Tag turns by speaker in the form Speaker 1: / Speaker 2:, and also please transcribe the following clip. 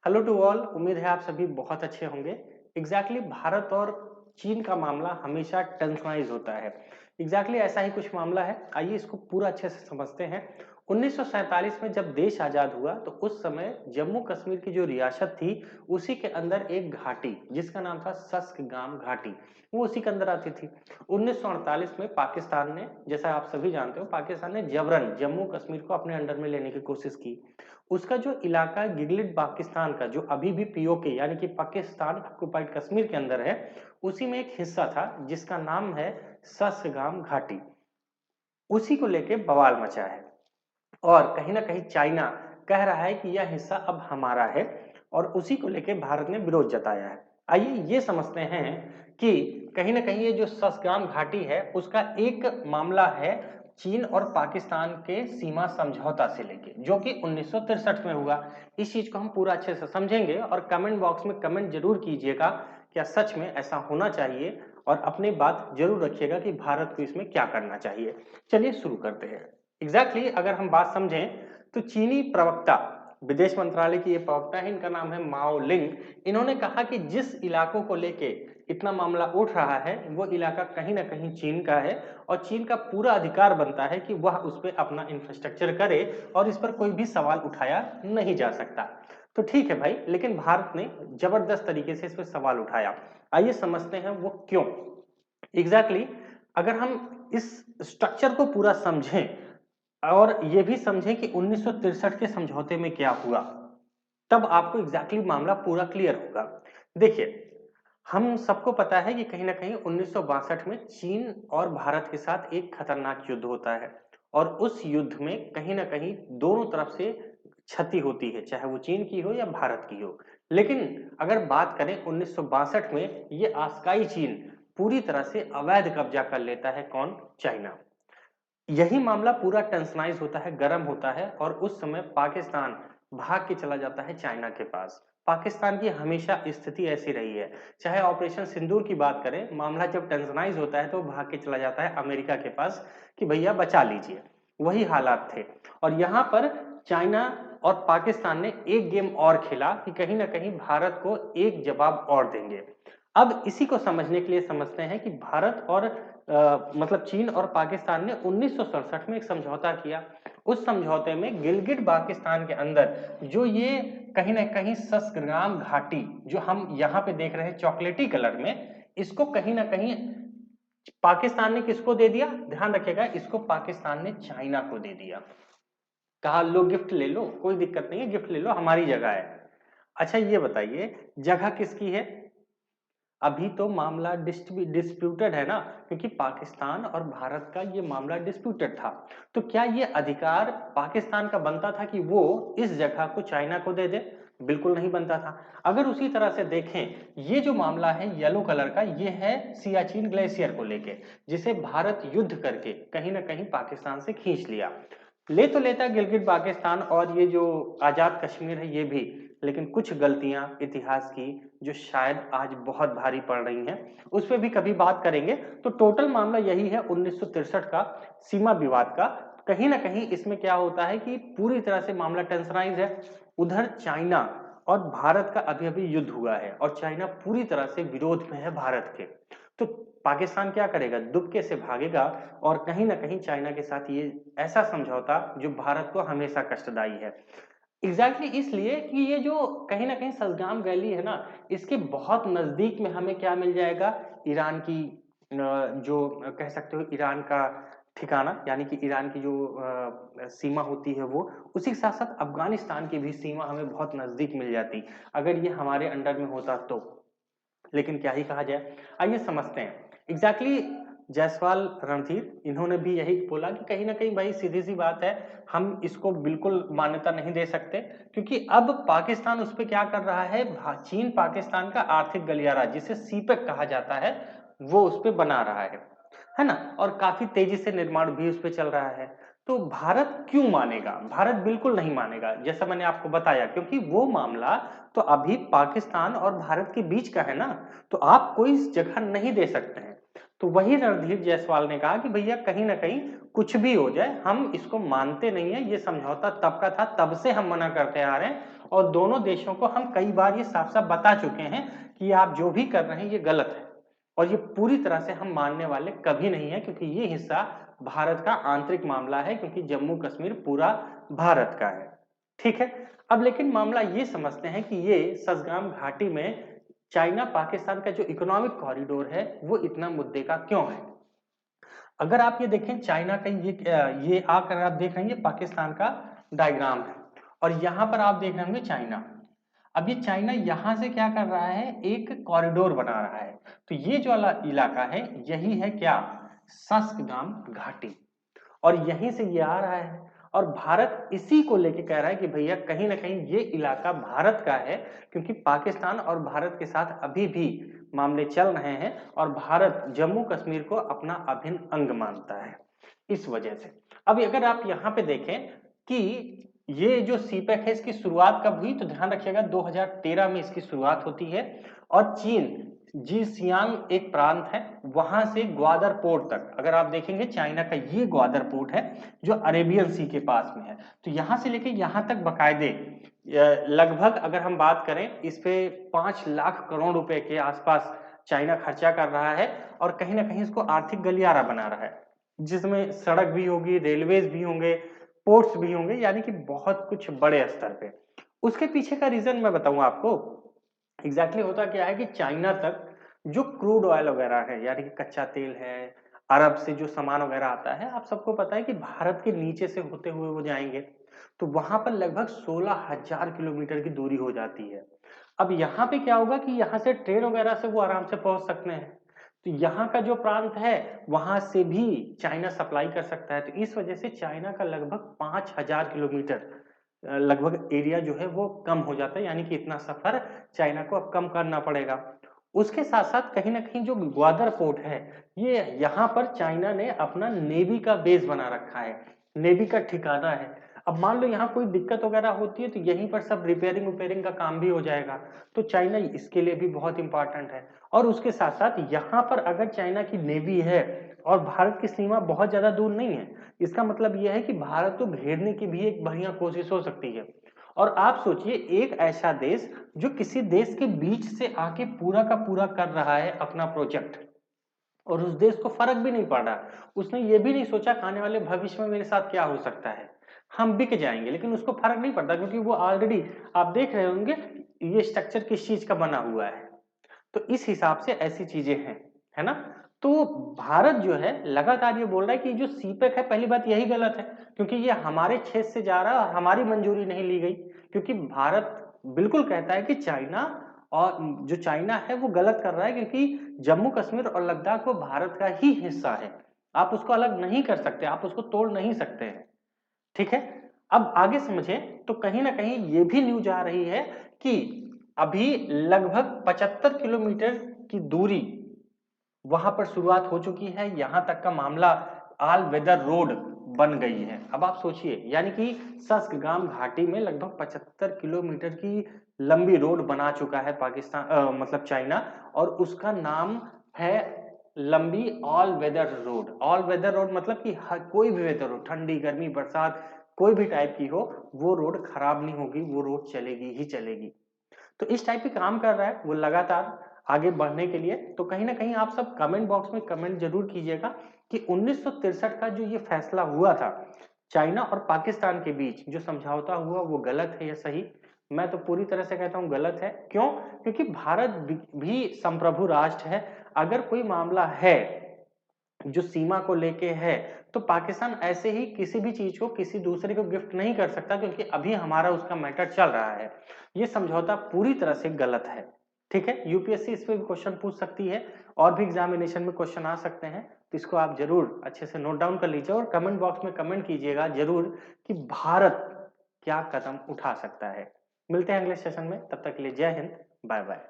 Speaker 1: Hello to all. उम्मीद है आप सभी बहुत अच्छे होंगे। भारत और चीन का मामला हमेशा टेंशनाइज होता है। ऐसा ही कुछ मामला है। आइए इसको पूरा अच्छे से समझते हैं। 1947 में जब देश आजाद हुआ तो उस समय जम्मू कश्मीर की जो रियासत थी उसी के अंदर एक घाटी जिसका नाम था सस्कगाम घाटी, वो उसी के अंदर आती थी। 1948 में पाकिस्तान ने, जैसा आप सभी जानते हो, पाकिस्तान ने जबरन जम्मू कश्मीर को अपने अंडर में लेने की कोशिश की। उसका जो इलाका गिलगिट बाल्टिस्तान का, जो अभी भी पीओके यानी कि पाकिस्तान ऑक्युपाइड कश्मीर के अंदर है, उसी में एक हिस्सा था जिसका नाम है सस्गाम घाटी। उसी को लेके बवाल मचा है और कहीं ना कहीं चाइना कह रहा है कि यह हिस्सा अब हमारा है और उसी को लेके भारत ने विरोध जताया है। आइए ये समझते हैं कि कहीं ना कहीं ये जो सस्गाम घाटी है उसका एक मामला है चीन और पाकिस्तान के सीमा समझौता से लेके, जो कि 1963 में हुआ। इस चीज को हम पूरा अच्छे से समझेंगे और कमेंट बॉक्स में कमेंट जरूर कीजिएगा क्या सच में ऐसा होना चाहिए, और अपनी बात जरूर रखिएगा कि भारत को इसमें क्या करना चाहिए। चलिए शुरू करते हैं। अगर हम बात समझें तो चीनी प्रवक्ता, विदेश मंत्रालय की ये प्रवक्ता है, इनका नाम है माओ लिंग। इन्होंने कहा कि जिस इलाकों को लेके इतना मामला उठ रहा है वो इलाका कहीं ना कहीं चीन का है और चीन का पूरा अधिकार बनता है कि वह उस पर अपना इंफ्रास्ट्रक्चर करे और इस पर कोई भी सवाल उठाया नहीं जा सकता। तो ठीक है भाई, लेकिन भारत ने जबरदस्त तरीके से इस पर सवाल उठाया। आइए समझते हैं वो क्यों। अगर हम इस स्ट्रक्चर को पूरा समझें और ये भी समझें कि 1963 के समझौते में क्या हुआ, तब आपको मामला पूरा क्लियर होगा। देखिए, हम सबको पता है कि कहीं ना कहीं 1962 में चीन और भारत के साथ एक खतरनाक युद्ध होता है और उस युद्ध में कहीं ना कहीं दोनों तरफ से क्षति होती है, चाहे वो चीन की हो या भारत की हो। लेकिन अगर बात करें 1962 में, ये आस्काई चीन पूरी तरह से अवैध कब्जा कर लेता है। कौन? चाइना। यही मामला पूरा टेंशनाइज होता है, गर्म होता है और उस समय पाकिस्तान भाग के चला जाता है चाइना के पास। पाकिस्तान की हमेशा स्थिति ऐसी रही है, चाहे ऑपरेशन सिंदूर की बात करें, मामला जब टेंशनाइज होता है तो भाग के चला जाता है अमेरिका के पास कि भैया बचा लीजिए। वही हालात थे और यहाँ पर चाइना और पाकिस्तान ने एक गेम और खेला कि कहीं ना कहीं भारत को एक जवाब और देंगे। अब इसी को समझने के लिए समझते हैं कि भारत और चीन और पाकिस्तान ने 1967 में एक समझौता किया। उस समझौते में गिलगिट बाल्टिस्तान के अंदर जो ये कहीं ना कहीं सस्कगाम घाटी, जो हम यहाँ पे देख रहे हैं चॉकलेटी कलर में, इसको कहीं ना कहीं पाकिस्तान ने किसको दे दिया? ध्यान रखिएगा, इसको पाकिस्तान ने चाइना को दे दिया। कहा लो गिफ्ट ले लो, कोई दिक्कत नहीं है, गिफ्ट ले लो, हमारी जगह है। अच्छा ये बताइए, जगह किसकी है? अभी तो मामला डिस्प्यूटेड है ना, क्योंकि पाकिस्तान और भारत का ये मामला डिस्प्यूटेड था। तो क्या ये अधिकार पाकिस्तान का बनता था कि वो इस जगह को चाइना को दे दे? बिल्कुल नहीं बनता था। अगर उसी तरह से देखें, ये जो मामला है येलो कलर का, ये है सियाचिन ग्लेशियर को लेके, जिसे भारत युद्ध करके कहीं ना कहीं पाकिस्तान से खींच लिया। ले तो लेता गिलगिट पाकिस्तान और ये जो आजाद कश्मीर है ये भी, लेकिन कुछ गलतियां इतिहास की जो शायद आज बहुत भारी पड़ रही हैं, उस पर भी कभी बात करेंगे। तो टोटल मामला यही है 1963 का, सीमा विवाद का। कहीं ना कहीं इसमें क्या होता है कि पूरी तरह से मामला टेंशनाइज है। उधर चाइना और भारत का अभी अभी युद्ध हुआ है और चाइना पूरी तरह से विरोध में है भारत के। तो पाकिस्तान क्या करेगा? दुबके से भागेगा और कहीं ना कहीं चाइना के साथ ये ऐसा समझौता जो भारत को हमेशा कष्टदायी है। इसलिए कि ये जो कहीं ना कहीं सलगाम वैली है ना, इसके बहुत नजदीक में हमें क्या मिल जाएगा? ईरान की जो कह सकते हो ईरान का ठिकाना, यानी कि ईरान की जो सीमा होती है वो, उसी के साथ साथ अफगानिस्तान की भी सीमा हमें बहुत नजदीक मिल जाती अगर ये हमारे अंडर में होता तो। लेकिन क्या ही कहा जाए, आइए समझते हैं। जायसवाल रणधीर, इन्होंने भी यही बोला कि कहीं ना कहीं भाई सीधी सी बात है, हम इसको बिल्कुल मान्यता नहीं दे सकते, क्योंकि अब पाकिस्तान उस पर क्या कर रहा है? चीन पाकिस्तान का आर्थिक गलियारा, जिसे सीपेक कहा जाता है, वो उस पर बना रहा है ना, और काफी तेजी से निर्माण भी उस पर चल रहा है। तो भारत क्यों मानेगा? भारत बिल्कुल नहीं मानेगा, जैसा मैंने आपको बताया, क्योंकि वो मामला तो अभी पाकिस्तान और भारत के बीच का है ना, तो आप कोई जगह नहीं दे सकते हैं। तो वही रणधीर जायसवाल ने कहा कि भैया कहीं ना कहीं कुछ भी हो जाए, हम इसको मानते नहीं है, ये समझौता तब का था, तब से हम मना करते आ रहे हैं और दोनों देशों को हम कई बार ये साफ साफ बता चुके हैं कि आप जो भी कर रहे हैं ये गलत है, और ये पूरी तरह से हम मानने वाले कभी नहीं है, क्योंकि ये हिस्सा भारत का आंतरिक मामला है, क्योंकि जम्मू कश्मीर पूरा भारत का है। ठीक है, अब लेकिन मामला ये समझते हैं कि ये ससगाम घाटी में चाइना पाकिस्तान का जो इकोनॉमिक कॉरिडोर है वो इतना मुद्दे का क्यों है। अगर आप ये देखें चाइना का ये आकर आप देख रहे हैं ये पाकिस्तान का डायग्राम है, और यहाँ पर आप देख रहे होंगे चाइना। अब ये चाइना यहाँ से क्या कर रहा है, एक कॉरिडोर बना रहा है। तो ये जो वाला इलाका है यही है क्या, सस्कगाम घाटी, और यहीं से ये आ रहा है, और भारत इसी को लेके कह रहा है कि भैया कहीं ना कहीं ये इलाका भारत का है, क्योंकि पाकिस्तान और भारत के साथ अभी भी मामले चल रहे हैं, और भारत जम्मू कश्मीर को अपना अभिन्न अंग मानता है इस वजह से। अब अगर आप यहाँ पे देखें कि ये जो सीपेक है इसकी शुरुआत कब हुई, तो ध्यान रखिएगा 2013 में इसकी शुरुआत होती है, और चीन जीसियांग एक प्रांत है वहां से ग्वादर पोर्ट तक, अगर आप देखेंगे चाइना का ये ग्वादर पोर्ट है जो अरेबियन सी के पास में है। तो यहां से लेके यहां तक बकायदे लगभग अगर हम बात करें इस पे 5 लाख करोड़ रुपए के आसपास चाइना खर्चा कर रहा है, और कहीं ना कहीं इसको आर्थिक गलियारा बना रहा है, जिसमें सड़क भी होगी, रेलवेज भी होंगे, पोर्ट्स भी होंगे, यानी कि बहुत कुछ बड़े स्तर पे। उसके पीछे का रीजन मैं बताऊं आपको, एग्जैक्टली होता क्या है कि चाइना तक जो क्रूड ऑयल वगैरह है, यानी कि कच्चा तेल है, अरब से जो सामान वगैरह आता है, आप सबको पता है कि भारत के नीचे से होते हुए वो जाएंगे, तो वहां पर लगभग 16,000 किलोमीटर की दूरी हो जाती है। अब यहाँ पे क्या होगा कि यहाँ से ट्रेन वगैरह से वो आराम से पहुंच सकते हैं, तो यहाँ का जो प्रांत है वहां से भी चाइना सप्लाई कर सकता है, तो इस वजह से चाइना का लगभग 5,000 किलोमीटर लगभग एरिया जो है वो कम हो जाता है, यानी कि इतना सफर चाइना को अब कम करना पड़ेगा। उसके साथ साथ कहीं ना कहीं जो ग्वादर पोर्ट है, ये यहाँ पर चाइना ने अपना नेवी का बेस बना रखा है, नेवी का ठिकाना है। अब मान लो यहाँ कोई दिक्कत वगैरह होती है तो यहीं पर सब रिपेयरिंग उपेयरिंग का काम भी हो जाएगा, तो चाइना इसके लिए भी बहुत इंपॉर्टेंट है। और उसके साथ साथ यहाँ पर अगर चाइना की नेवी है और भारत की सीमा बहुत ज्यादा दूर नहीं है, इसका मतलब यह है कि भारत को घेरने की भी एक बढ़िया कोशिश हो सकती है। और आप सोचिए एक ऐसा देश जो किसी देश के बीच से आके पूरा का पूरा कर रहा है अपना प्रोजेक्ट, और उस देश को फर्क भी नहीं पड़ रहा, उसने ये भी नहीं सोचा कि आने वाले भविष्य में मेरे साथ क्या हो सकता है, हम बिक जाएंगे, लेकिन उसको फर्क नहीं पड़ता, क्योंकि वो ऑलरेडी आप देख रहे होंगे ये स्ट्रक्चर किस चीज का बना हुआ है। तो इस हिसाब से ऐसी चीजें हैं, है ना। तो भारत जो है लगातार ये बोल रहा है कि जो सीपेक है, पहली बात यही गलत है, क्योंकि ये हमारे क्षेत्र से जा रहा है और हमारी मंजूरी नहीं ली गई, क्योंकि भारत बिल्कुल कहता है कि चाइना, और जो चाइना है वो गलत कर रहा है, क्योंकि जम्मू कश्मीर और लद्दाख वो भारत का ही हिस्सा है, आप उसको अलग नहीं कर सकते, आप उसको तोड़ नहीं सकते हैं। ठीक है, अब आगे समझें तो कहीं ना कहीं ये भी न्यूज आ रही है कि अभी लगभग 75 किलोमीटर की दूरी वहां पर शुरुआत हो चुकी है, यहां तक का मामला ऑल वेदर रोड बन गई है। अब आप सोचिए, यानी कि सस्कगाम घाटी में लगभग 75 किलोमीटर की लंबी रोड बना चुका है पाकिस्तान, मतलब चाइना, और उसका नाम है लंबी all weather road. All weather road मतलब कि कोई भी वेदर हो, ठंडी गर्मी बरसात कोई भी टाइप की हो, वो रोड खराब नहीं होगी, वो रोड चलेगी ही चलेगी। तो इस टाइप के काम कर रहा है वो लगातार आगे बढ़ने के लिए। तो कहीं ना कहीं आप सब कमेंट बॉक्स में कमेंट जरूर कीजिएगा कि 1963 का जो ये फैसला हुआ था चाइना और पाकिस्तान के बीच जो समझौता हुआ, वो गलत है या सही। मैं तो पूरी तरह से कहता हूं गलत है। क्यों? क्योंकि भारत भी संप्रभु राष्ट्र है, अगर कोई मामला है जो सीमा को लेके है, तो पाकिस्तान ऐसे ही किसी भी चीज को किसी दूसरे को गिफ्ट नहीं कर सकता, क्योंकि अभी हमारा उसका मैटर चल रहा है। ये समझौता पूरी तरह से गलत है। ठीक है, यूपीएससी इस पे भी क्वेश्चन पूछ सकती है, और भी एग्जामिनेशन में क्वेश्चन आ सकते हैं, तो इसको आप जरूर अच्छे से नोट डाउन कर लीजिए, और कमेंट बॉक्स में कमेंट कीजिएगा जरूर कि भारत क्या कदम उठा सकता है। मिलते हैं अगले सेशन में, तब तक के लिए जय हिंद, बाय बाय।